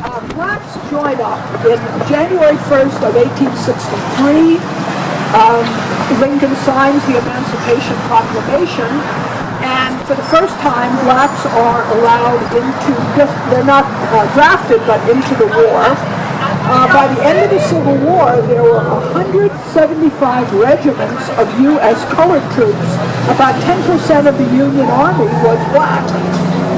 Blacks joined up in January 1st of 1863. Lincoln signs the Emancipation Proclamation, and for the first time, blacks are allowed into, they're not drafted, but into the war. By the end of the Civil War, there were 175 regiments of U.S. colored troops. About 10% of the Union Army was black.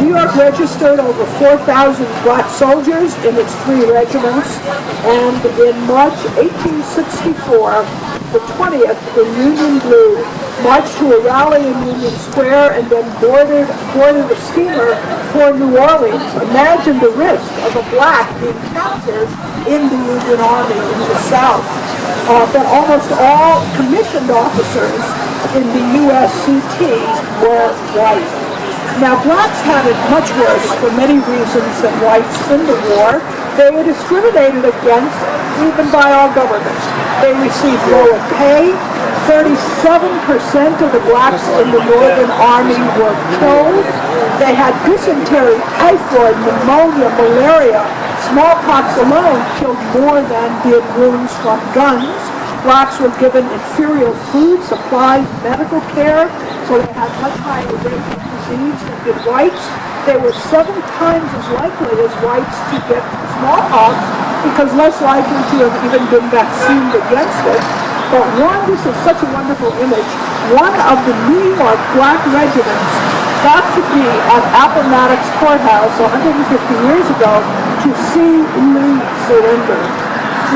New York registered over 4,000 black soldiers in its 3 regiments, and in March 1864, the 20th in Union Blue marched to a rally in Union Square and then boarded a steamer for New Orleans. Imagine the risk of a black being captured in the Union Army in the South. But almost all commissioned officers in the USCT were white. Now, blacks had it much worse for many reasons than whites in the war. They were discriminated against even by our government. They received lower pay. 37% of the blacks in the Northern Army were killed. They had dysentery, typhoid, pneumonia, malaria. Smallpox alone killed more than did wounds from guns. Blacks were given inferior food, supplies, medical care, so they had much higher rate of disease than did whites. They were 7 times as likely as whites to get smallpox, because less likely to have even been vaccinated against it. But this is such a wonderful image, one of the New York black regiments got to be at Appomattox Courthouse 150 years ago to see Lee surrender.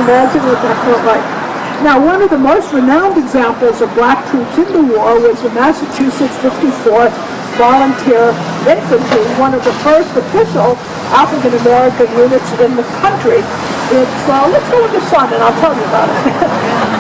Imagine what that felt like. Now, one of the most renowned examples of black troops in the war was the Massachusetts 54th Volunteer Infantry, one of the first official African-American units in the country. Let's go in the sun and I'll tell you about it.